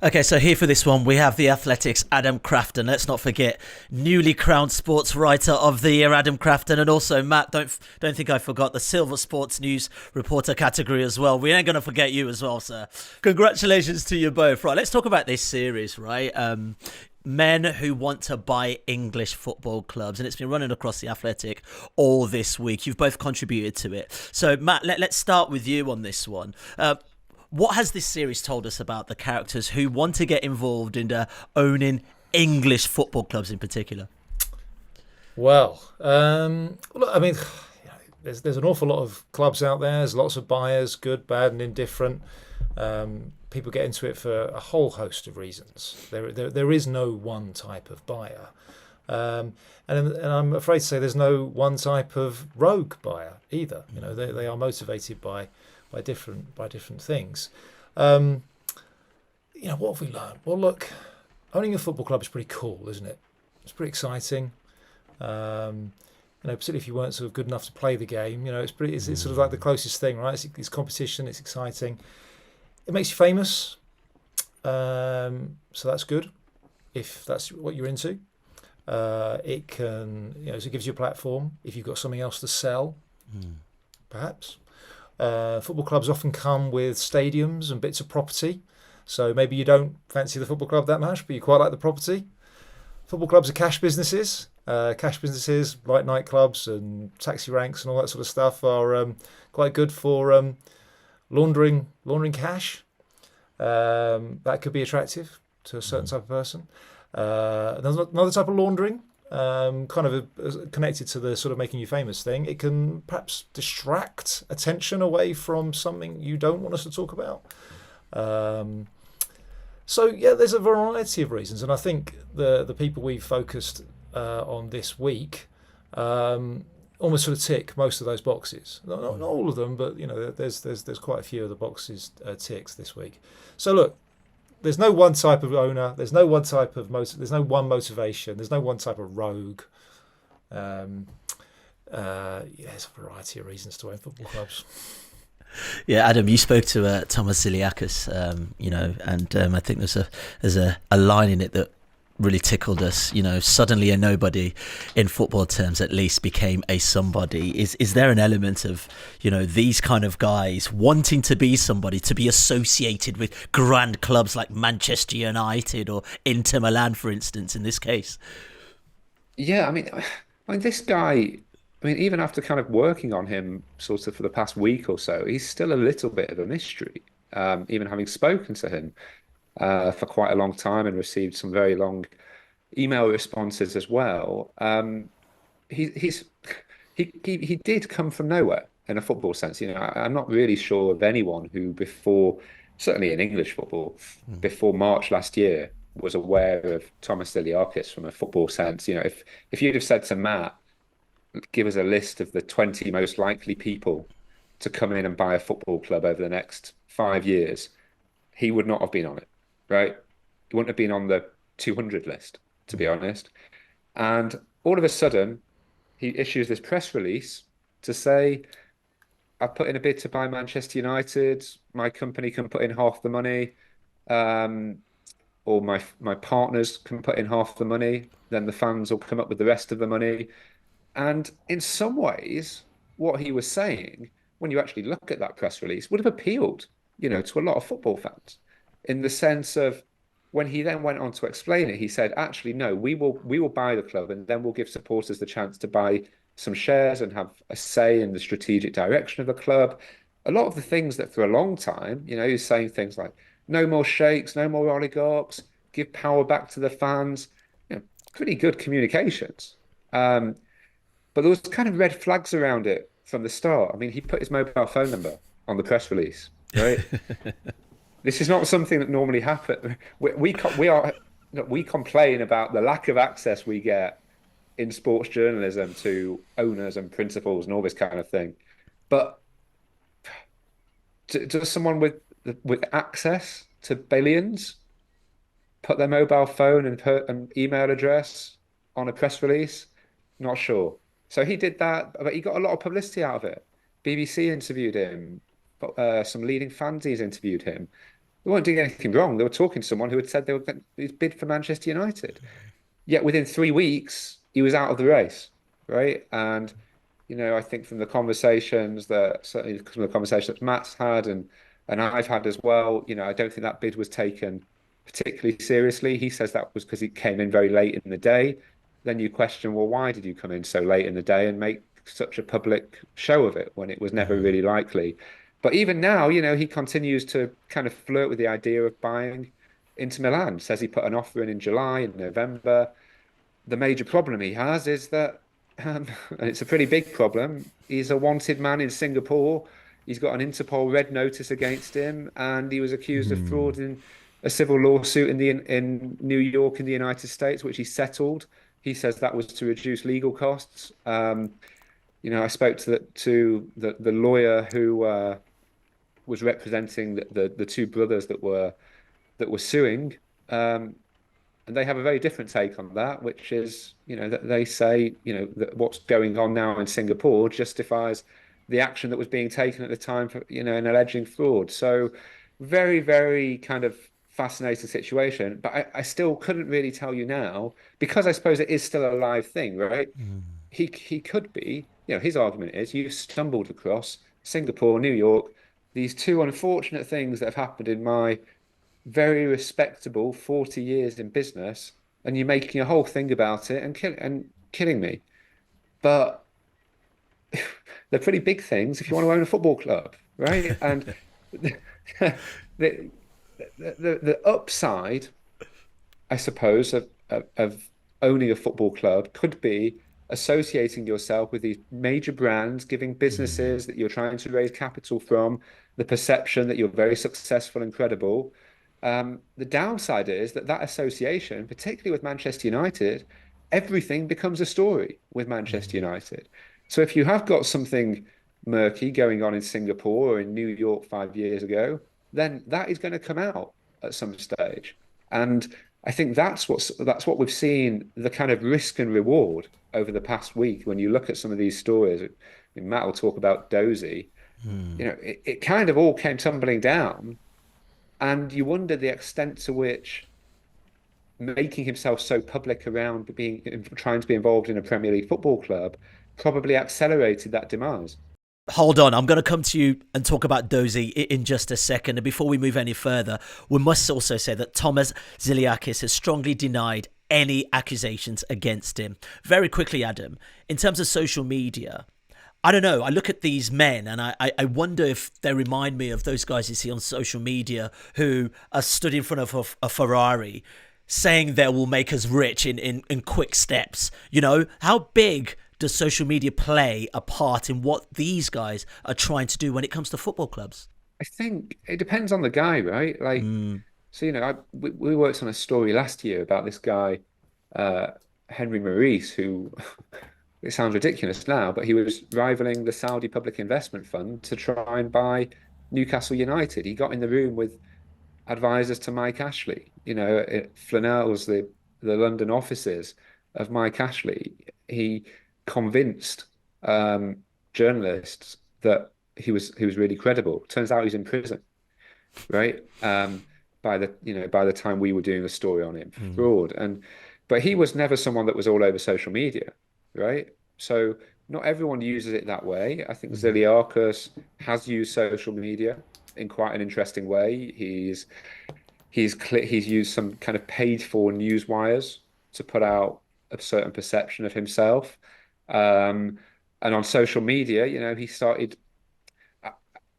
Okay, so here for this one, we have the Athletics' Adam Crafton. Let's not forget, newly crowned Sports Writer of the Year, Adam Crafton, and also Matt. Don't think I forgot the Silver Sports News Reporter category as well. We ain't gonna forget you as well, sir. Congratulations to you both. Right, let's talk about this series. Right, men who want to buy English football clubs, and it's been running across the Athletic all this week. You've both contributed to it. So, Matt, let's start with you on this one. What has this series told us about the characters who want to get involved in owning English football clubs in particular? Well, look, I mean, there's an awful lot of clubs out there. There's lots of buyers, good, bad, and indifferent. People get into it for a whole host of reasons. There is no one type of buyer, and I'm afraid to say there's no one type of rogue buyer either. You know, they are motivated by different things. What have we learned? Well, look, owning a football club is pretty cool, isn't it? It's pretty exciting. Particularly if you weren't sort of good enough to play the game, it's sort of like the closest thing, right? It's competition, it's exciting. It makes you famous, so that's good if that's what you're into. It can, so it gives you a platform if you've got something else to sell, perhaps. Football clubs often come with stadiums and bits of property. So maybe you don't fancy the football club that much, but you quite like the property. Football clubs are cash businesses. Cash businesses like nightclubs and taxi ranks and all that sort of stuff are quite good for laundering cash. That could be attractive to a certain type of person. Another type of laundering, connected to the sort of making you famous thing. It can perhaps distract attention away from something you don't want us to talk about. There's a variety of reasons, and I think the people we've focused on this week almost sort of tick most of those boxes. Not all of them, but there's quite a few of the boxes ticks this week. So look, there's no one type of owner. There's no one type of there's no one motivation. There's no one type of rogue. There's a variety of reasons to own football clubs. Yeah, Adam, you spoke to Thomas Zilliacus, and I think there's a line in it that really tickled us. Suddenly a nobody, in football terms at least, became a somebody. Is there an element of these kind of guys wanting to be somebody, to be associated with grand clubs like Manchester United or Inter Milan, for instance, in this case? Yeah, this guy. Even after kind of working on him sort of for the past week or so, he's still a little bit of a mystery. Even having spoken to him for quite a long time and received some very long email responses as well. He's he did come from nowhere in a football sense. I'm not really sure of anyone who before, certainly in English football, before March last year, was aware of Thomas Zilliacus from a football sense. If you'd have said to Matt, give us a list of the 20 most likely people to come in and buy a football club over the next 5 years, he would not have been on it, right? He wouldn't have been on the 200 list, to be honest. And all of a sudden, he issues this press release to say, I've put in a bid to buy Manchester United. My company can put in half the money, or my partners can put in half the money. Then the fans will come up with the rest of the money. And in some ways, what he was saying, when you actually look at that press release, would have appealed, to a lot of football fans, in the sense of when he then went on to explain it, he said, actually, no, we will buy the club, and then we'll give supporters the chance to buy some shares and have a say in the strategic direction of the club. A lot of the things that for a long time, he was saying things like, no more sheikhs, no more oligarchs, give power back to the fans. Pretty good communications. But there was kind of red flags around it from the start. He put his mobile phone number on the press release, right? This is not something that normally happens. We complain about the lack of access we get in sports journalism to owners and principals and all this kind of thing. But does someone with access to billions put their mobile phone and put an email address on a press release? Not sure. So he did that, but he got a lot of publicity out of it. BBC interviewed him, some leading fanzines interviewed him. They weren't doing anything wrong. They were talking to someone who had said they were going to bid for Manchester United. Yet within 3 weeks, he was out of the race, right? And I think from the conversations that certainly from the conversations that Matt's had and I've had as well, I don't think that bid was taken particularly seriously. He says that was because he came in very late in the day. Then you question, well, why did you come in so late in the day and make such a public show of it when it was never really likely? But even now, he continues to kind of flirt with the idea of buying Inter Milan. Says he put an offer in July and November. The major problem he has is that, and it's a pretty big problem, he's a wanted man in Singapore. He's got an Interpol red notice against him, and he was accused of fraud in a civil lawsuit in New York in the United States, which he settled. He says that was to reduce legal costs. I spoke to the lawyer who was representing the two brothers that were suing. And they have a very different take on that, which is, that they say, that what's going on now in Singapore justifies the action that was being taken at the time for, in alleging fraud. So very, very kind of fascinating situation. But I still couldn't really tell you now, because I suppose it is still a live thing, right? He could be, his argument is you stumbled across Singapore, New York, these two unfortunate things that have happened in my very respectable 40 years in business, and you're making a whole thing about it and killing me. But they're pretty big things if you want to own a football club, right? And the, the the upside, I suppose, of owning a football club could be associating yourself with these major brands, giving businesses that you're trying to raise capital from the perception that you're very successful and credible. The downside is that association, particularly with Manchester United, everything becomes a story with Manchester United. So if you have got something murky going on in Singapore or in New York 5 years ago, then that is going to come out at some stage. And I think that's what we've seen, the kind of risk and reward over the past week. When you look at some of these stories, I mean, Matt will talk about Dozy. It kind of all came tumbling down, and you wonder the extent to which making himself so public around trying to be involved in a Premier League football club probably accelerated that demise. Hold on, I'm going to come to you and talk about Dozy in just a second. And before we move any further, we must also say that Thomas Zilliacus has strongly denied any accusations against him. Very quickly, Adam, in terms of social media, I don't know. I look at these men and I wonder if they remind me of those guys you see on social media who are stood in front of a Ferrari saying they will make us rich in quick steps. How big does social media play a part in what these guys are trying to do when it comes to football clubs? I think it depends on the guy, right? Like, so we worked on a story last year about this guy, uh, Henry Maurice, who it sounds ridiculous now, but he was rivaling the Saudi Public Investment Fund to try and buy Newcastle United. He got in the room with advisors to Mike Ashley, at Flanell's, the London offices of Mike Ashley. He convinced journalists that he was really credible. Turns out he's in prison, right? By the time we were doing a story on him, fraud. But he was never someone that was all over social media, right? So not everyone uses it that way. I think Zilliacus has used social media in quite an interesting way. He's used some kind of paid for news wires to put out a certain perception of himself. And on social media, he started.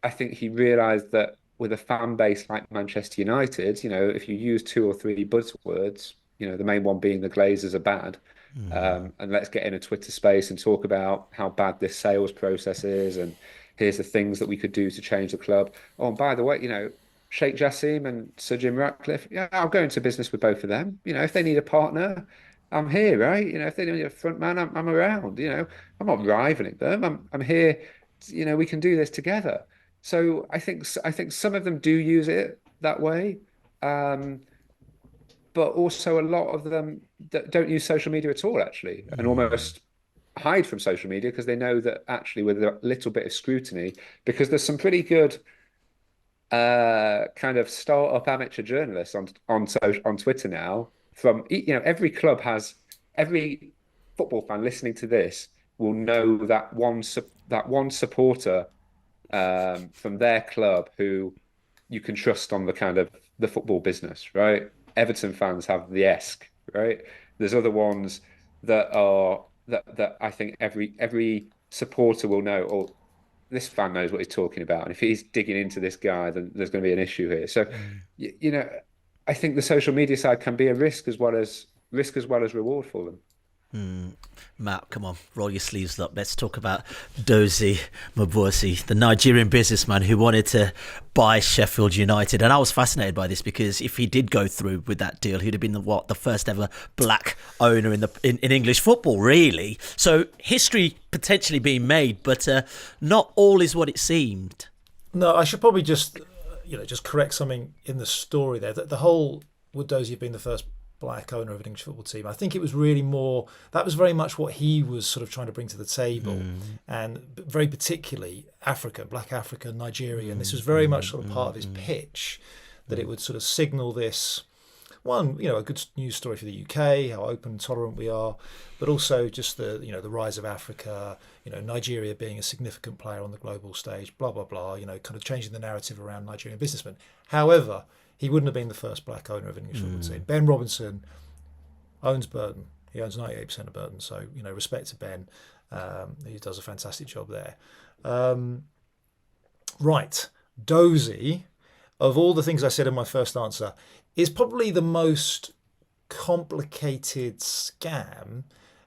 I think he realized that with a fan base like Manchester United, if you use two or three buzzwords, the main one being the Glazers are bad, and let's get in a Twitter space and talk about how bad this sales process is, and here's the things that we could do to change the club. Oh, and by the way, Sheikh Jassim and Sir Jim Ratcliffe, yeah, I'll go into business with both of them. If they need a partner, I'm here, right? If they need a front man, I'm around. I'm not rivaling them. I'm here. We can do this together. So I think some of them do use it that way, but also a lot of them that don't use social media at all, actually, and almost hide from social media because they know that actually with a little bit of scrutiny, because there's some pretty good kind of startup amateur journalists on Twitter now. From every club has every football fan listening to this will know that one supporter from their club who you can trust on the kind of the football business, right? Everton fans have the Esk, right? There's other ones that I think every supporter will know, or this fan knows what he's talking about. And if he's digging into this guy, then there's going to be an issue here. So, I think the social media side can be a risk as well as reward for them. Matt, come on, roll your sleeves up. Let's talk about Dozy Mmobuosi, the Nigerian businessman who wanted to buy Sheffield United. And I was fascinated by this because if he did go through with that deal, he'd have been the first ever black owner in English football, really. So history potentially being made, but not all is what it seemed. No, I should probably just correct something in the story there. The whole would Dozy have been the first black owner of an English football team? I think it was really more, that was very much what he was sort of trying to bring to the table, and very particularly black African, Nigerian. This was very much sort of part of his pitch, that it would sort of signal this, one, a good news story for the UK, how open and tolerant we are, but also just the rise of Africa, Nigeria being a significant player on the global stage, blah, blah, blah, kind of changing the narrative around Nigerian businessmen. However, he wouldn't have been the first black owner of an English football team. Ben Robinson owns Burton. He owns 98% of Burton. So, respect to Ben. He does a fantastic job there. Right. Dozy, of all the things I said in my first answer, is probably the most complicated scam.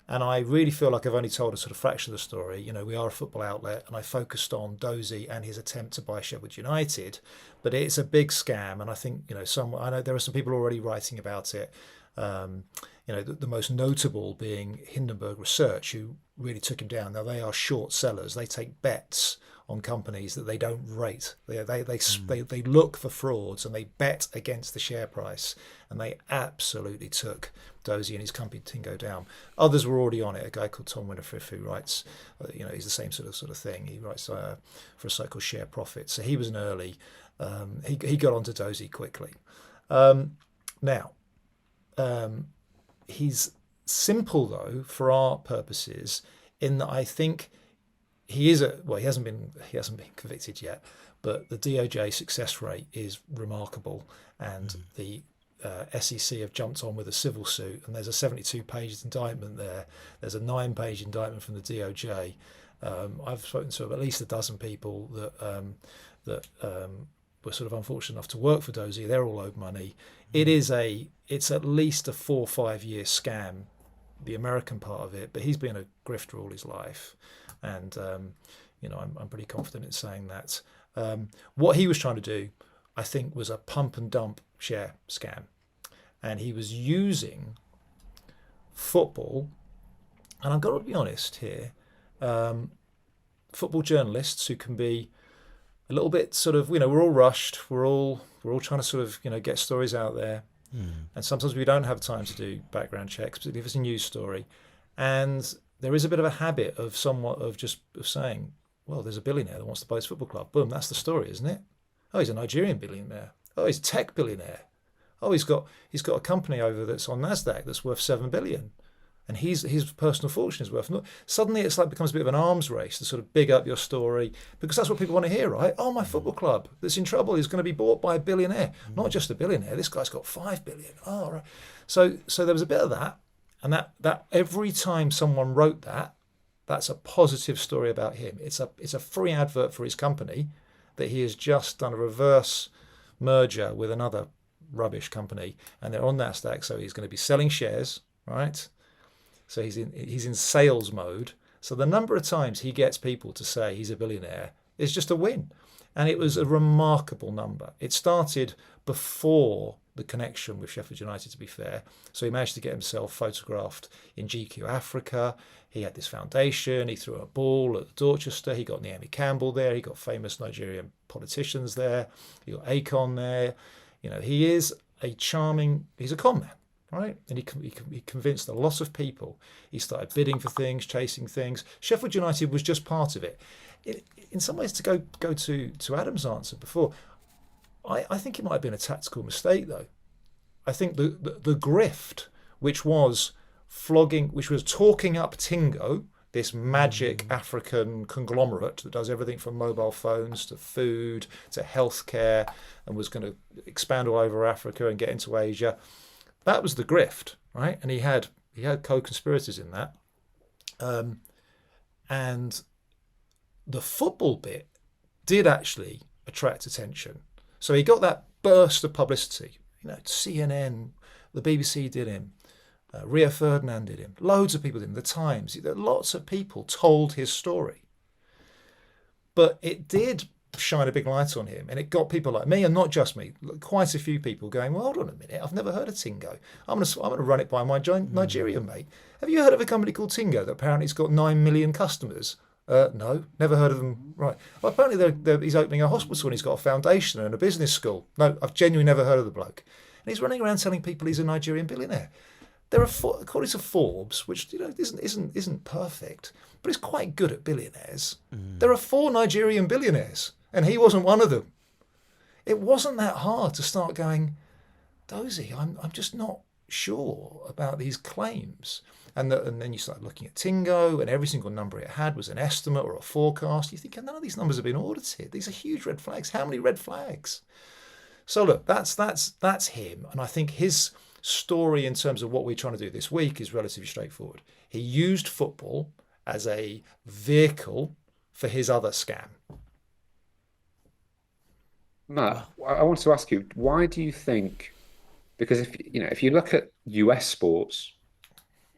And I really feel like I've only told a sort of fraction of the story. We are a football outlet, and I focused on Dozy and his attempt to buy Sheffield United, but it's a big scam. And I think, I know there are some people already writing about it. The most notable being Hindenburg Research, who really took him down. Now, they are short sellers. They take bets on companies that they don't rate. They look for frauds, and they bet against the share price. And they absolutely took Dozy and his company to go down. Others were already on it. A guy called Tom Winifred who writes, he's the same sort of thing. He writes for a site called Share Profit. So he was an early. He got onto Dozy quickly. Now, he's simple though for our purposes, in that I think he hasn't been convicted yet, but the DOJ success rate is remarkable, and the SEC have jumped on with a civil suit, and there's a 72-page indictment there. There's a 9-page indictment from the DOJ. I've spoken to at least a dozen people that were sort of unfortunate enough to work for Dozy. They're all owed money. It's at least a 4 or 5 year scam, the American part of it, but he's been a grifter all his life. And, I'm pretty confident in saying that. What he was trying to do, I think, was a pump and dump share scam. And he was using football, and I've got to be honest here, football journalists who can be a little bit sort of, we're all rushed, we're all trying to sort of, get stories out there. And sometimes we don't have time to do background checks, particularly if it's a news story. And there is a bit of a habit of saying, well, there's a billionaire that wants to buy his football club. Boom, that's the story, isn't it? Oh, he's a Nigerian billionaire. Oh, he's a tech billionaire. Oh, he's got a company over that's on NASDAQ that's worth 7 billion. And his personal fortune is worth. Suddenly it's like becomes a bit of an arms race to sort of big up your story, because that's what people want to hear, right? Oh, my football club that's in trouble is going to be bought by a billionaire. Not just a billionaire. This guy's got 5 billion. Oh, right. So there was a bit of that. And that every time someone wrote that, that's a positive story about him. It's a free advert for his company that he has just done a reverse merger with another rubbish company, and they're on NASDAQ, so he's going to be selling shares, right? So he's in sales mode. So the number of times he gets people to say he's a billionaire is just a win. And it was a remarkable number. It started before the connection with Sheffield United, to be fair. So he managed to get himself photographed in GQ Africa. He had this foundation. He threw a ball at Dorchester. He got Naomi Campbell there. He got famous Nigerian politicians there. He got Akon there. He's a con man, right? And he convinced a lot of people. He started bidding for things, chasing things. Sheffield United was just part of it. In some ways, to go to Adam's answer before, I think it might have been a tactical mistake, though. I think the grift, which was talking up Tingo, this magic African conglomerate that does everything from mobile phones to food to healthcare, and was going to expand all over Africa and get into Asia. That was the grift, right? And he had co-conspirators in that. And the football bit did actually attract attention. So he got that burst of publicity. CNN, the BBC did him. Rio Ferdinand did him. Loads of people did him. The Times. Lots of people told his story. But it did shine a big light on him, and it got people like me, and not just me, quite a few people going, well, hold on a minute, I've never heard of Tingo. I'm going to run it by my Nigerian mate. Have you heard of a company called Tingo that apparently has got 9 million customers? No, never heard of them. Right. Well, apparently he's opening a hospital and he's got a foundation and a business school. No, I've genuinely never heard of the bloke. And he's running around telling people he's a Nigerian billionaire. There are, according to Forbes, which isn't perfect, but is quite good at billionaires. There are 4 Nigerian billionaires, and he wasn't one of them. It wasn't that hard to start going, Dozy, I'm just not sure about these claims. And then you start looking at Tingo, and every single number it had was an estimate or a forecast. You think, none of these numbers have been audited. These are huge red flags. How many red flags? So look, that's him, and I think his story in terms of what we're trying to do this week is relatively straightforward. He used football as a vehicle for his other scam. Matt, I want to ask you, why do you think? Because if you look at US sports,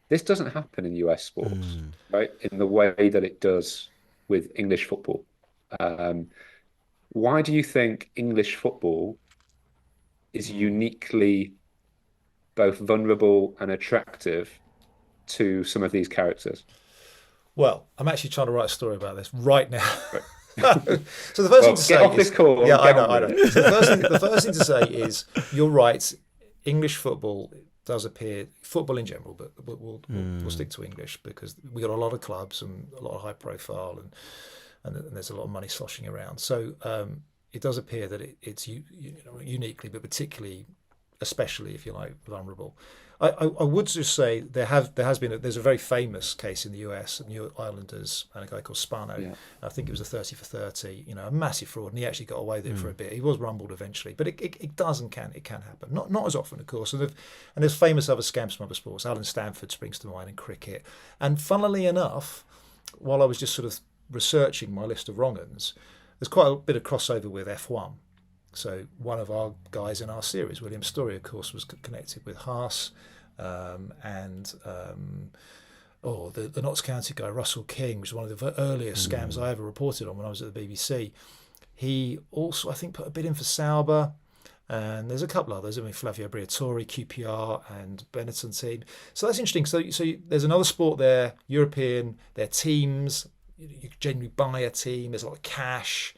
this doesn't happen in US sports, right? In the way that it does with English football. Why do you think English football is uniquely both vulnerable and attractive to some of these characters? Well, I'm actually trying to write a story about this right now. So the first thing to say get off this call. Yeah, I know. So the first thing to say is you're right. English football does appear, football in general, but we'll stick to English because we got a lot of clubs and a lot of high profile and there's a lot of money sloshing around. So it does appear that it's uniquely, but particularly, especially if you like, vulnerable. I would just say there's a very famous case in the US, New Islanders, and a guy called Spano. Yeah. I think it was a 30 for 30, a massive fraud, and he actually got away with it for a bit. He was rumbled eventually, but it does and can happen. Not as often, of course. And there's famous other scams from other sports. Alan Stanford springs to mind in cricket. And funnily enough, while I was just sort of researching my list of wrong-uns, there's quite a bit of crossover with F1. So one of our guys in our series, William Story, of course, was connected with Haas and the Notts County guy, Russell King, which was one of the earliest scams I ever reported on when I was at the BBC. He also, I think, put a bid in for Sauber, and there's a couple others. I mean, Flavio Briatore, QPR, and Benetton team. So that's interesting. So there's another sport there, European. They're teams. You generally buy a team. There's a lot of cash.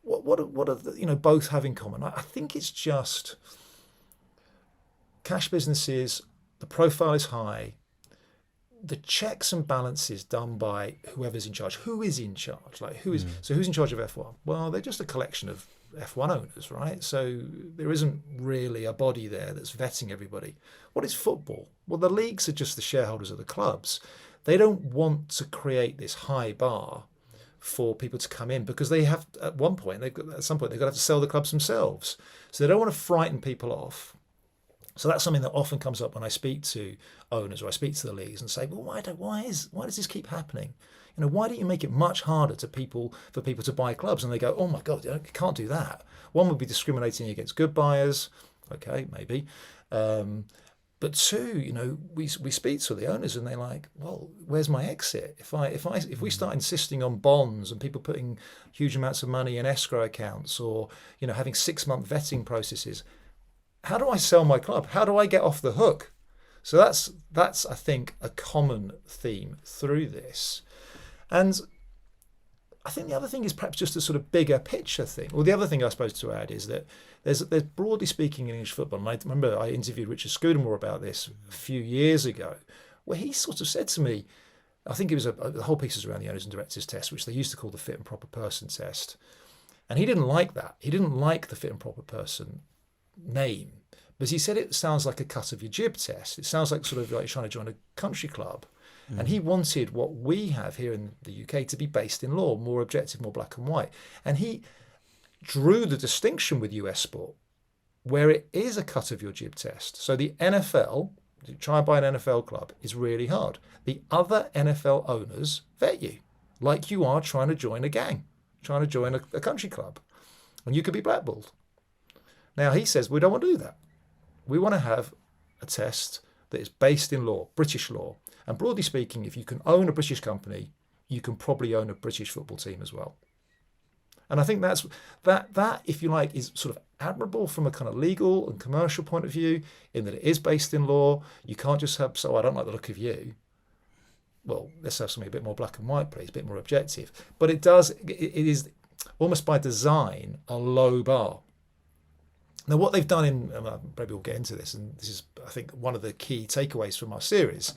What are the, both have in common? I think it's just cash businesses. The profile is high. The checks and balances done by whoever's in charge. Who is in charge? So who's in charge of F1? Well, they're just a collection of F1 owners, right? So there isn't really a body there that's vetting everybody. What is football? Well, the leagues are just the shareholders of the clubs. They don't want to create this high bar for people to come in because they have at some point they've got to have to sell the clubs themselves. So they don't want to frighten people off. So that's something that often comes up when I speak to owners or I speak to the leagues and say, well, why does this keep happening? Why don't you make it much harder for people to buy clubs? And they go, oh my God, you can't do that. One would be discriminating against good buyers. Okay, maybe. But two, we speak to the owners and they're like, well, where's my exit? If we start insisting on bonds and people putting huge amounts of money in escrow accounts or, having 6-month vetting processes, how do I sell my club? How do I get off the hook? So that's I think a common theme through this. And I think the other thing is perhaps just a sort of bigger picture thing. Well, the other thing I suppose to add is that there's broadly speaking in English football, and I remember I interviewed Richard Scudamore about this a few years ago, where he sort of said to me, I think it was the whole piece is around the owners and directors test, which they used to call the fit and proper person test. And he didn't like that. He didn't like the fit and proper person name, because he said it sounds like a cut of your jib test. It sounds like sort of like you're trying to join a country club. And he wanted what we have here in the UK to be based in law, more objective, more black and white. And he drew the distinction with US sport, where it is a cut of your jib test. So the NFL, to try and buy an NFL club, is really hard. The other NFL owners vet you like you are trying to join a gang, trying to join a country club, and you could be blackballed. Now, he says we don't want to do that. We want to have a test that is based in law, British law. And broadly speaking, if you can own a British company, you can probably own a British football team as well. And I think that, if you like, is sort of admirable from a kind of legal and commercial point of view, in that it is based in law. You can't just have, so I don't like the look of you. Well, let's have something a bit more black and white, please, a bit more objective. But it is almost by design a low bar. Now, what they've done maybe we'll get into this, and this is, I think, one of the key takeaways from our series.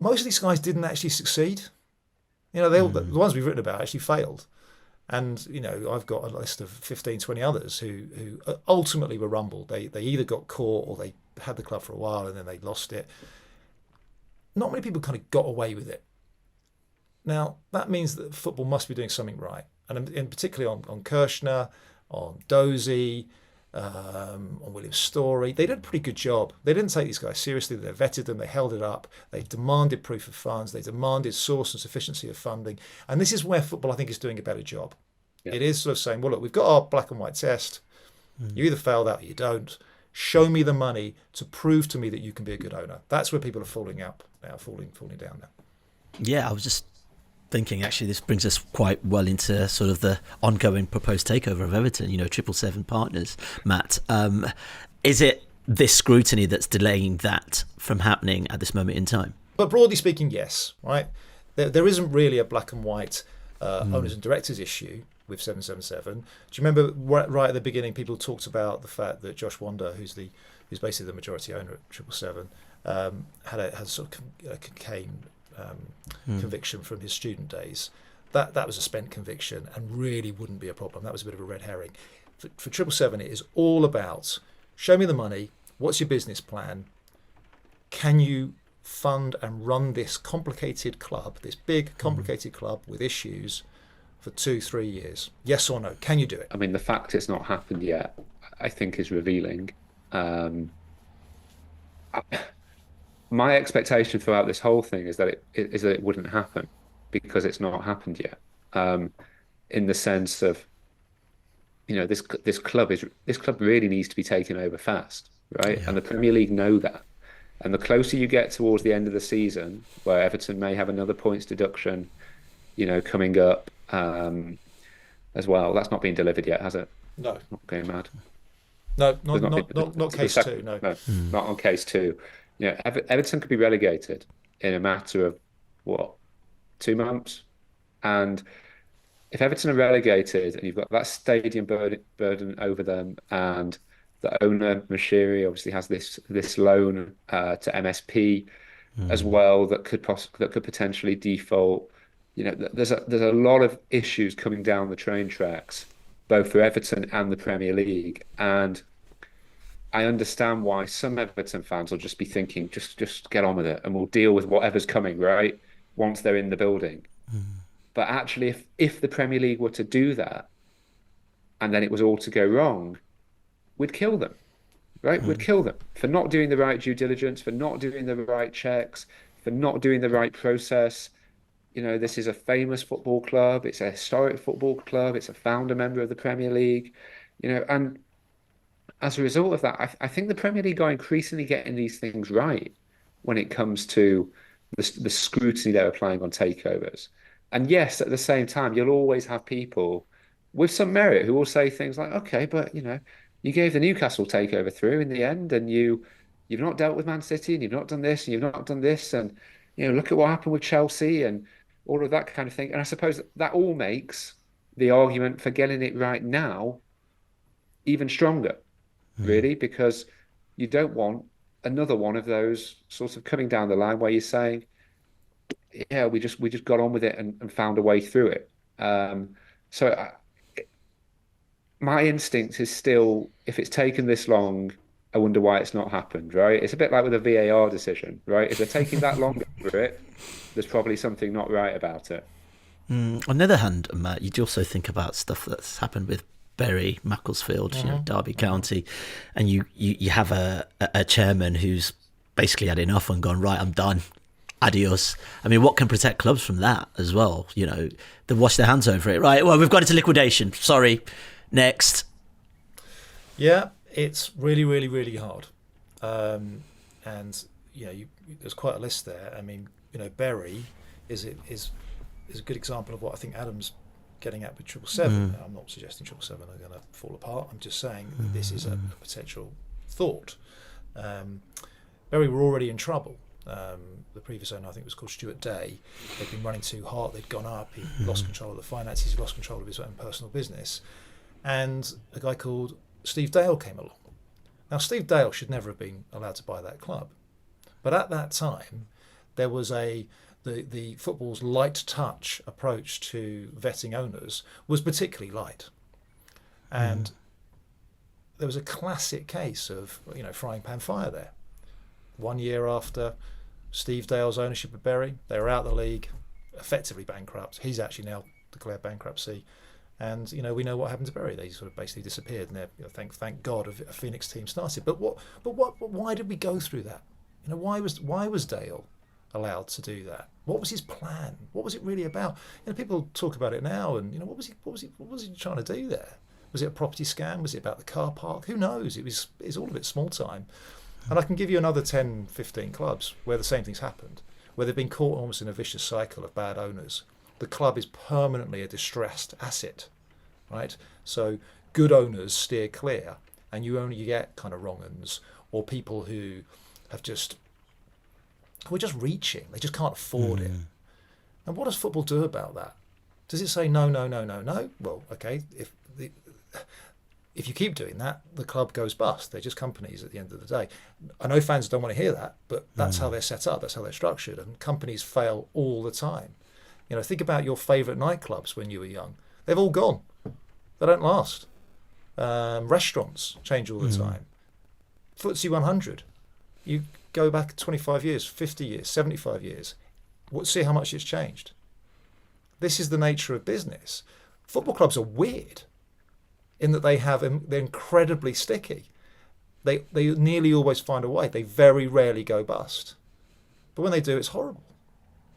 Most of these guys didn't actually succeed. The ones we've written about actually failed. And, I've got a list of 15, 20 others who ultimately were rumbled. They either got caught or they had the club for a while and then they lost it. Not many people kind of got away with it. Now, that means that football must be doing something right. And in particularly on Kirshner, on Dozy, on William Story, they did a pretty good job. They didn't take these guys seriously. They vetted them. They held it up. They demanded proof of funds. They demanded source and sufficiency of funding. And this is where football, I think, is doing a better job. Yeah. It is sort of saying, well, look, we've got our black and white test. You either fail that or you don't. Show me the money to prove to me that you can be a good owner. That's where people are falling out now, falling down now. Yeah, I was just thinking, actually, this brings us quite well into sort of the ongoing proposed takeover of Everton, 777 partners, Matt. Is it this scrutiny that's delaying that from happening at this moment in time? But broadly speaking, yes, right? There isn't really a black and white owners and directors issue with 777. Do you remember right at the beginning, people talked about the fact that Josh Wander, who's basically the majority owner at 777, had sort of cocaine conviction from his student days. That was a spent conviction and really wouldn't be a problem. That was a bit of a red herring. For 777, it is all about, show me the money, what's your business plan, can you fund and run this complicated club, this big complicated club with issues for 2-3 years? Yes or no? Can you do it? I mean, the fact it's not happened yet, I think, is revealing. My expectation throughout this whole thing is that it wouldn't happen, because it's not happened yet. In the sense of, this club really needs to be taken over fast, right? Yeah. And the Premier League know that. And the closer you get towards the end of the season, where Everton may have another points deduction, coming up as well. That's not been delivered yet, has it? No. Not going mad. No, not case two. No, not on case two. Everton could be relegated in a matter of 2 months, and if Everton are relegated and you've got that stadium burden over them, and the owner Mashiri obviously has this loan to MSP as well that could potentially default. There's a lot of issues coming down the train tracks, both for Everton and the Premier League, and I understand why some Everton fans will just be thinking, just get on with it and we'll deal with whatever's coming, right? Once they're in the building. But actually, if the Premier League were to do that and then it was all to go wrong, we'd kill them, right? We'd kill them for not doing the right due diligence, for not doing the right checks, for not doing the right process. This is a famous football club. It's a historic football club. It's a founder member of the Premier League, and as a result of that, I think the Premier League are increasingly getting these things right when it comes to the scrutiny they're applying on takeovers. And yes, at the same time, you'll always have people with some merit who will say things like, okay, but you gave the Newcastle takeover through in the end, and you've not dealt with Man City, and you've not done this, and you've not done this, and look at what happened with Chelsea and all of that kind of thing. And I suppose that all makes the argument for getting it right now even stronger. Really, because you don't want another one of those sorts of coming down the line where you're saying, yeah, we just got on with it and found a way through it. So my instinct is still, if it's taken this long, I wonder why it's not happened, right? It's a bit like with a VAR decision, right? If they're taking that long over it, there's probably something not right about it. On the other hand, Matt, you'd also think about stuff that's happened with Bury, Macclesfield, Derby County, and you have a chairman who's basically had enough and gone, right, I'm done. Adios. I mean, what can protect clubs from that as well? They wash their hands over it, right? Well, we've got into liquidation. Sorry. Next. Yeah, it's really, really, really hard. And there's quite a list there. I mean, Bury is a good example of what I think Adam's getting at with 777. I'm not suggesting 777 are going to fall apart. I'm just saying this is a potential thought. Bury were already in trouble. The previous owner, I think, was called Stuart Day. They'd been running too hard. They'd gone up. He lost control of the finances. He lost control of his own personal business. And a guy called Steve Dale came along. Now, Steve Dale should never have been allowed to buy that club. But at that time, there was the football's light touch approach to vetting owners was particularly light. And there was a classic case of, frying pan fire there. 1 year after Steve Dale's ownership of Bury, they were out of the league, effectively bankrupt. He's actually now declared bankruptcy. And we know what happened to Bury. They sort of basically disappeared, and thank God a Phoenix team started. But why did we go through that? Why was Dale allowed to do that? What was his plan? What was it really about? People talk about it now, and what was he trying to do there? Was it a property scam? Was it about the car park? Who knows? It's all a bit small time. And I can give you another 10, 15 clubs where the same thing's happened, where they've been caught almost in a vicious cycle of bad owners. The club is permanently a distressed asset, right? So good owners steer clear, and you only get kind of wrong uns or people who are just reaching. They just can't afford it. And what does football do about that? Does it say no, no, no, no, no? Well, okay, if you keep doing that, the club goes bust. They're just companies at the end of the day. I know fans don't want to hear that, but that's how they're set up. That's how they're structured. And companies fail all the time. Think about your favourite nightclubs when you were young. They've all gone. They don't last. Restaurants change all the time. FTSE 100. You go back 25 years, 50 years, 75 years. See how much it's changed. This is the nature of business. Football clubs are weird in that they're incredibly sticky. They nearly always find a way. They very rarely go bust. But when they do, it's horrible.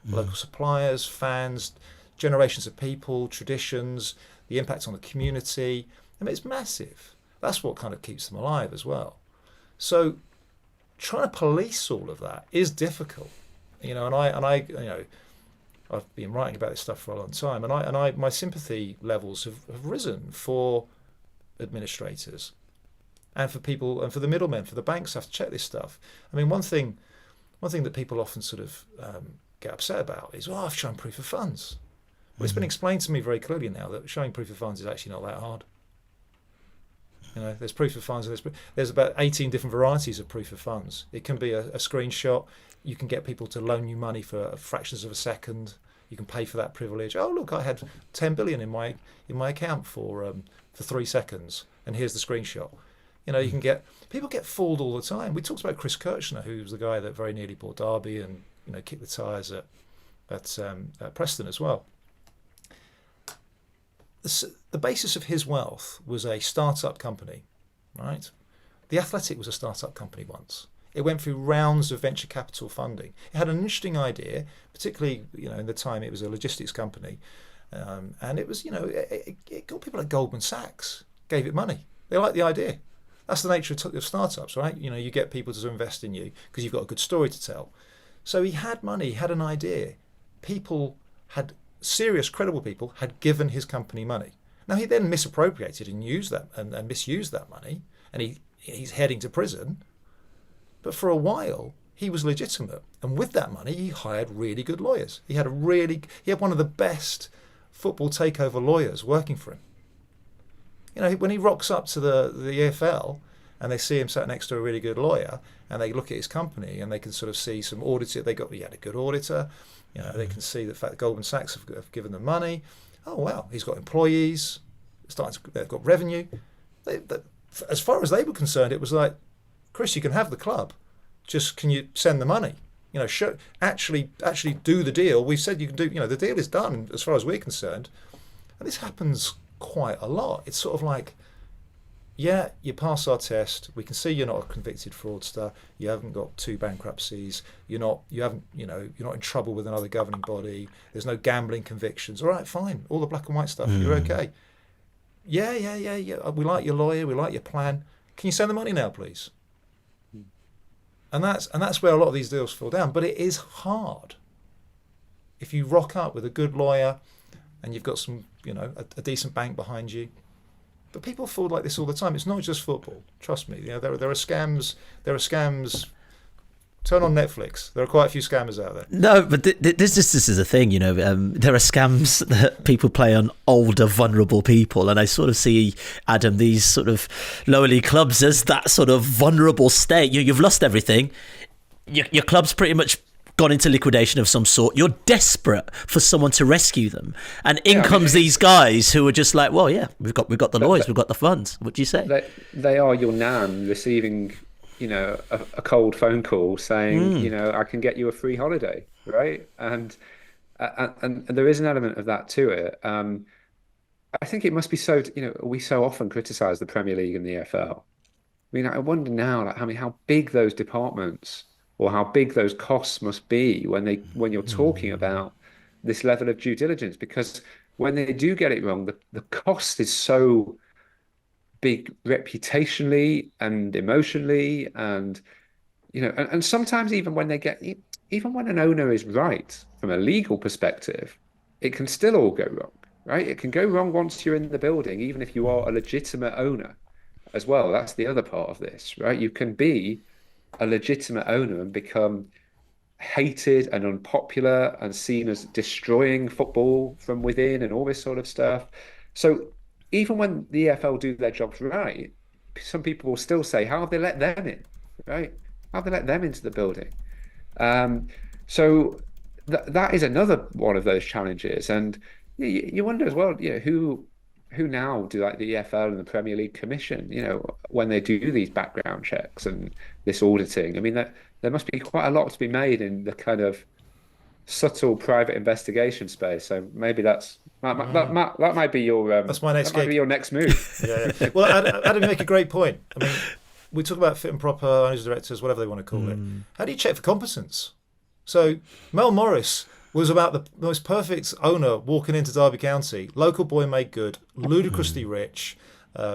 Local suppliers, fans, generations of people, traditions, the impact on the community. I mean, it's massive. That's what kind of keeps them alive as well. So trying to police all of that is difficult. And I've been writing about this stuff for a long time, and my sympathy levels have risen for administrators and for people and for the middlemen, for the banks have to check this stuff. I mean, one thing that people often sort of get upset about is, I've shown proof of funds. Well, it's been explained to me very clearly now that showing proof of funds is actually not that hard. There's proof of funds, and there's about 18 different varieties of proof of funds. It can be a screenshot. You can get people to loan you money for fractions of a second. You can pay for that privilege. Oh, look, I had 10 billion in my account for 3 seconds, and here's the screenshot. You can get people get fooled all the time. We talked about Chris Kirchner, who was the guy that very nearly bought Derby and kicked the tyres at Preston as well. The basis of his wealth was a start-up company, right? The Athletic was a start-up company once. It went through rounds of venture capital funding. It had an interesting idea, particularly in the time it was a logistics company, and it was it got people like Goldman Sachs gave it money. They liked the idea. That's the nature of startups, right? You get people to invest in you because you've got a good story to tell. So he had money, he had an idea. Serious, credible people had given his company money. Now he then misappropriated and used that and misused that money, and he's heading to prison. But for a while he was legitimate, and with that money he hired really good lawyers. He had one of the best football takeover lawyers working for him. When he rocks up to the EFL and they see him sat next to a really good lawyer, and they look at his company and they can sort of see some audits. He had a good auditor. They can see the fact that Goldman Sachs have given them money. Oh wow, he's got employees. they've got revenue. As far as they were concerned, it was like, Chris, you can have the club, just can you send the money? Actually do the deal. We've said you can do. The deal is done as far as we're concerned, and this happens quite a lot. It's sort of like, yeah, you pass our test. We can see you're not a convicted fraudster. You haven't got 2 bankruptcies. You're not in trouble with another governing body. There's no gambling convictions. All right, fine. All the black and white stuff. You're okay. Yeah. We like your lawyer. We like your plan. Can you send the money now, please? And that's where a lot of these deals fall down. But it is hard. If you rock up with a good lawyer and you've got some, a decent bank behind you. But people fall like this all the time. It's not just football. Trust me. There are scams. There are scams. Turn on Netflix. There are quite a few scammers out there. No, but this is a thing. There are scams that people play on older, vulnerable people, and I sort of see, Adam, these sort of lower league clubs as that sort of vulnerable state. You've lost everything. Your club's pretty much gone into liquidation of some sort. You're desperate for someone to rescue them, and in comes these guys who are just like, well, yeah, we've got the lawyers, we've got the funds. What do you say? They are your nan receiving, a cold phone call saying, I can get you a free holiday, right? And there is an element of that to it. I think it must be so. We so often criticise the Premier League and the EFL. I mean, I wonder now, how big those departments or how big those costs must be when you're talking about this level of due diligence, because when they do get it wrong, the cost is so big reputationally and emotionally, and and sometimes even when an owner is right from a legal perspective, it can still all go wrong, right? It can go wrong once you're in the building, even if you are a legitimate owner as well. That's the other part of this, right? You can be a legitimate owner and become hated and unpopular and seen as destroying football from within and all this sort of stuff. So even when the EFL do their jobs right, some people will still say, how have they let them in, right? How have they let them into the building? So that is another one of those challenges. And you wonder as well, who now do like the EFL and the Premier League Commission, when they do these background checks and this auditing. I mean, there must be quite a lot to be made in the kind of subtle private investigation space. So maybe that might be your that's my next might be your next move. Yeah. Well, Adam, make a great point. I mean, we talk about fit and proper owners, directors, whatever they want to call it. How do you check for competence? So Mel Morris was about the most perfect owner walking into Derby County. Local boy made good, ludicrously rich,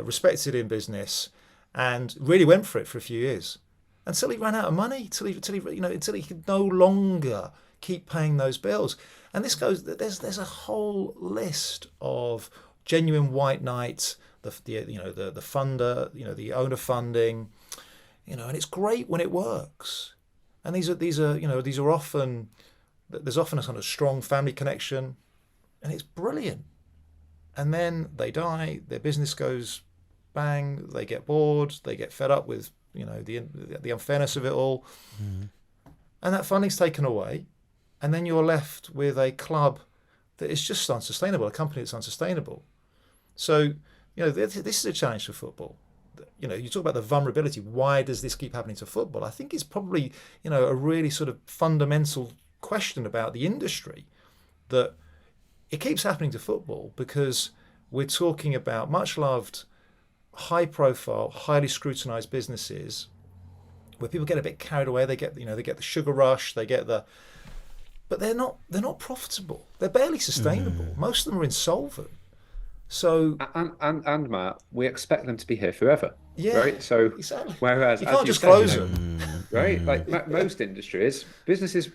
respected in business, and really went for it for a few years. Until he ran out of money, until he could no longer keep paying those bills. And this goes. There's a whole list of genuine white knights, the funder, the owner funding, and it's great when it works. And these are often. There's often a kind of strong family connection, and it's brilliant. And then they die, their business goes bang, they get bored, they get fed up with the unfairness of it all, and that funding's taken away, and then you're left with a club that is just unsustainable, a company that's unsustainable. So this is a challenge for football. You talk about the vulnerability. Why does this keep happening to football? I think it's probably a really sort of fundamental question about the industry, that it keeps happening to football because we're talking about much loved, high profile, highly scrutinized businesses where people get a bit carried away. They get the sugar rush, but they're not profitable. They're barely sustainable. Most of them are insolvent. So and Matt, we expect them to be here forever. Yeah, right. So exactly. Whereas you can't just close them. Right, like most industries, businesses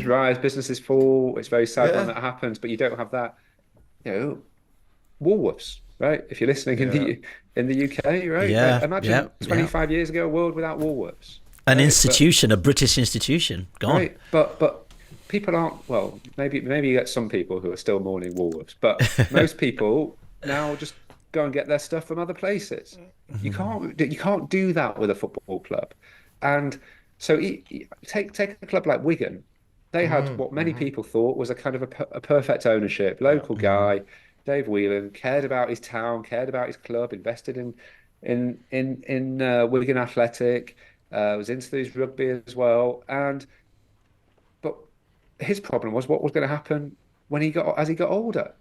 rise, businesses fall. It's very sad when that happens, but you don't have that. Woolworths, right? If you're listening in the UK, right? Yeah. Imagine 25 years ago, a world without Woolworths. An institution, a British institution, gone. Right, but people aren't. Well, maybe you get some people who are still mourning Woolworths, but most people now just go and get their stuff from other places. You can't do that with a football club, and so take a club like Wigan. They had what many people thought was a kind of a perfect ownership, local guy. Dave Whelan, cared about his town, cared about his club, invested in Wigan Athletic, was into his rugby as well. But his problem was what was going to happen when he got older.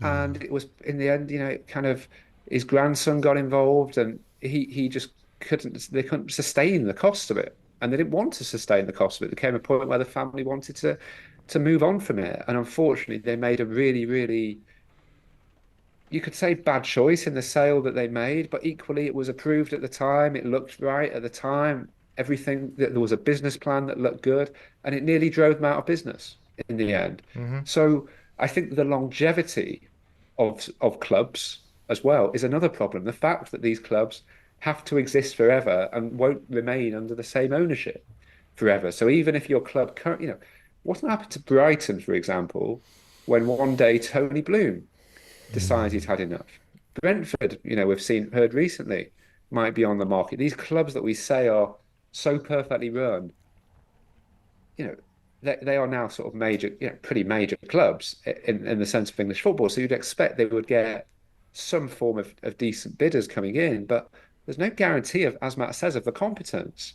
And it was in the end, kind of his grandson got involved, and he just they couldn't sustain the cost of it, and they didn't want to sustain the cost of it. There came a point where the family wanted to move on from it, and unfortunately, they made a really, really, you could say, bad choice in the sale that they made, but equally it was approved at the time. It looked right at the time. Everything that there was a business plan that looked good, and it nearly drove them out of business in the end. So I think the longevity of clubs as well is another problem. The fact that these clubs have to exist forever and won't remain under the same ownership forever. So even if your club currently, what happened to Brighton, for example, when one day Tony Bloom decided he'd had enough? Brentford, we've heard recently, might be on the market. These clubs that we say are so perfectly run, they are now sort of major, pretty major clubs in the sense of English football. So you'd expect they would get some form of decent bidders coming in, but there's no guarantee of, as Matt says, of the competence.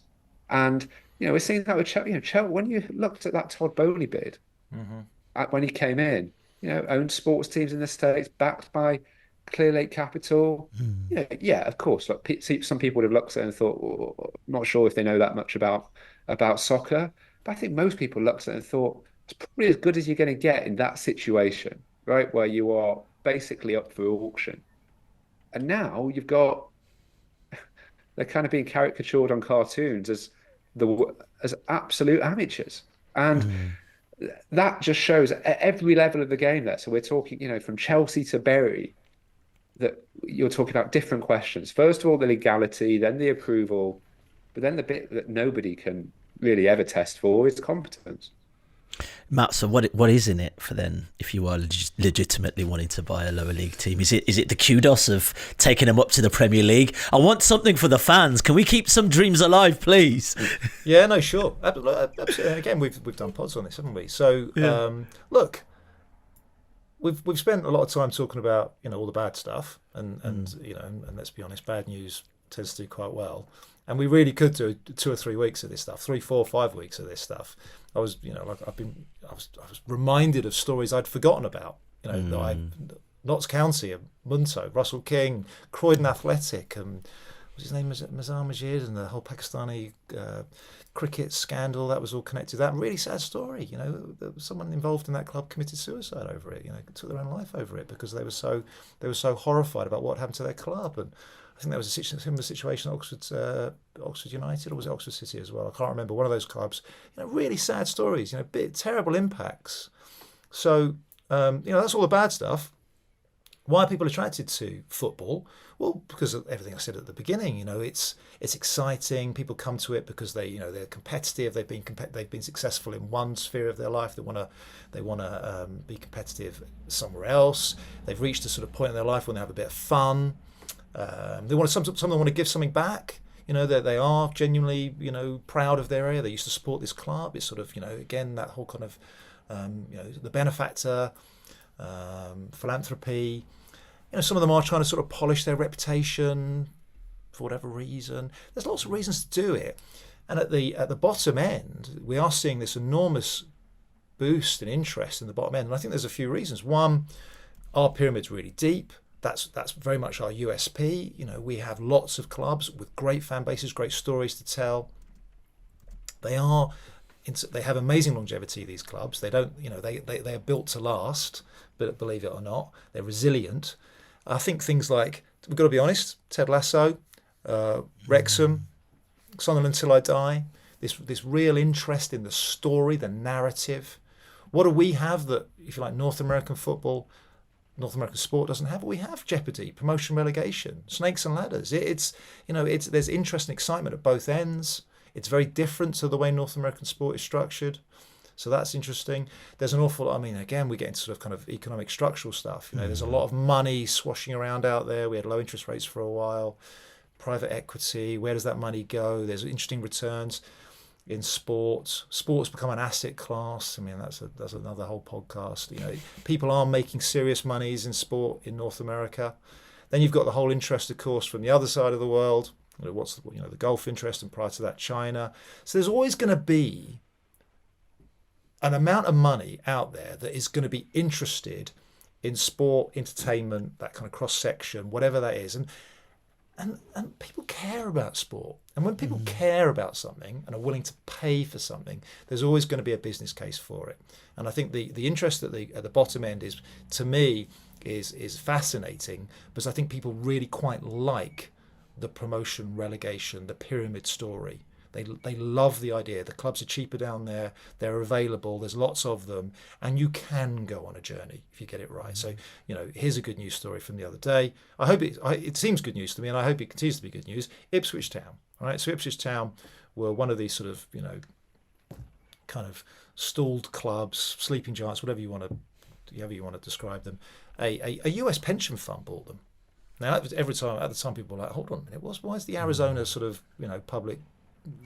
And we're seeing that with Chelsea. When you looked at that Todd Bowley bid, when he came in, owned sports teams in the States, backed by Clear Lake Capital. Yeah, of course. Like, some people would have looked at it and thought, well, I'm not sure if they know that much about soccer. But I think most people looked at it and thought, it's probably as good as you're going to get in that situation, right? Where you are basically up for auction. And now you've got, they're kind of being caricatured on cartoons as absolute amateurs. And that just shows at every level of the game there. So we're talking, from Chelsea to Bury, that you're talking about different questions. First of all, the legality, then the approval, but then the bit that nobody can really ever test for is competence. Matt, so what is in it for then if you are legitimately wanting to buy a lower league team? Is it the kudos of taking them up to the Premier League? I want something for the fans. Can we keep some dreams alive, please? Yeah, no, sure. Absolutely. Again, we've done pods on this, haven't we? So look, we've spent a lot of time talking about all the bad stuff, and let's be honest, bad news tends to do quite well. And we really could do 2 or 3 weeks of this stuff, 3, 4, 5 weeks of this stuff. I was reminded of stories I'd forgotten about. Notts County, Munto, Russell King, Croydon Athletic, and what's his name, Mazhar Majid, and the whole Pakistani cricket scandal that was all connected to that. Really sad story. There was someone involved in that club committed suicide over it. Took their own life over it because they were so horrified about what happened to their club. And I think there was a similar situation at Oxford United, or was it Oxford City as well? I can't remember. One of those clubs. Really sad stories. Terrible impacts. So that's all the bad stuff. Why are people attracted to football? Well, because of everything I said at the beginning. It's exciting. People come to it because they're competitive. They've been successful in one sphere of their life. They want to be competitive somewhere else. They've reached a sort of point in their life when they have a bit of fun. They want some of them want to give something back. That they are genuinely proud of their area. They used to support this club. It's sort of again that whole kind of the benefactor, philanthropy. Some of them are trying to sort of polish their reputation for whatever reason. There's lots of reasons to do it, and at the bottom end, we are seeing this enormous boost in interest in the bottom end. And I think there's a few reasons. One, our pyramid's really deep. That's very much our USP. We have lots of clubs with great fan bases, great stories to tell. They have amazing longevity. These clubs. They don't. They are built to last. But believe it or not, they're resilient. I think things like, we've got to be honest, Ted Lasso, Wrexham, Sunderland Till I Die. This real interest in the story, the narrative. What do we have that, if you like, North American sport doesn't have? We have jeopardy, promotion, relegation, snakes and ladders. There's interest and excitement at both ends. It's very different to the way North American sport is structured. So that's interesting. There's an awful lot, again, we get into sort of kind of economic structural stuff. There's a lot of money swashing around out there. We had low interest rates for a while. Private equity, where does that money go? There's interesting returns. in sport. Sport's become an asset class. I mean, that's another whole podcast. You know, people are making serious monies in sport in North America. Then you've got the whole interest, of course, from the other side of the world. What's the Gulf interest, and prior to that, China. So there's always going to be an amount of money out there that is going to be interested in sport, entertainment, that kind of cross section, whatever that is, and people care about sport. And when people care about something and are willing to pay for something, there's always going to be a business case for it. And I think the interest at the bottom end is, to me, is fascinating, because I think people really quite like the promotion, relegation, the pyramid story. They love the idea. The clubs are cheaper down there. They're available. There's lots of them, and you can go on a journey if you get it right. So, here's a good news story from the other day. I hope it seems good news to me, and I hope it continues to be good news. Ipswich Town. All right. So Ipswich Town were one of these sort of kind of stalled clubs, sleeping giants, whatever you want to describe them. A US pension fund bought them. Now, at the time, people were like, hold on a minute, why is the Arizona sort of public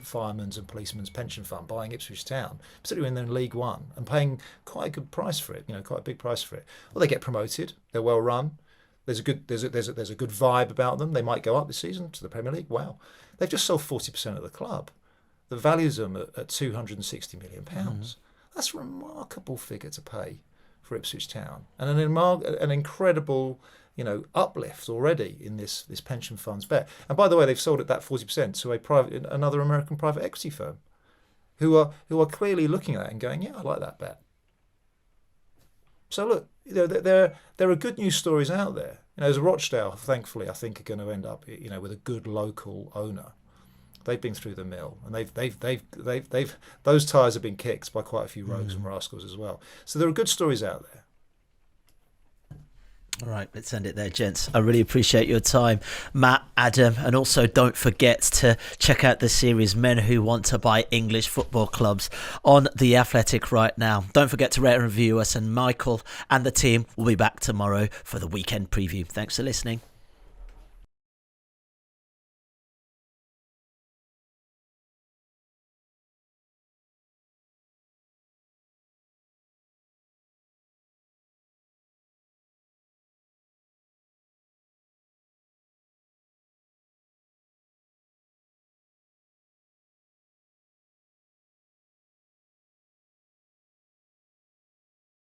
firemen's and policemen's pension fund buying Ipswich Town, particularly when they're in League One, and paying quite a good price for it, quite a big price for it? Well, they get promoted. They're well run. There's a good vibe about them. They might go up this season to the Premier League. Wow, they've just sold 40% of the club. The values them at £260 million. That's a remarkable figure to pay for Ipswich Town, and an incredible uplift already in this pension fund's bet. And by the way, they've sold it that 40% to another American private equity firm, who are clearly looking at it and going, yeah, I like that bet. So look, there are good news stories out there. As Rochdale, thankfully, I think are going to end up with a good local owner. They've been through the mill, and they've those tires have been kicked by quite a few rogues and rascals as well. So there are good stories out there. All right, let's end it there, gents. I really appreciate your time, Matt, Adam, and also don't forget to check out the series Men Who Want to Buy English Football Clubs on The Athletic right now. Don't forget to rate and review us, and Michael and the team will be back tomorrow for the weekend preview. Thanks for listening.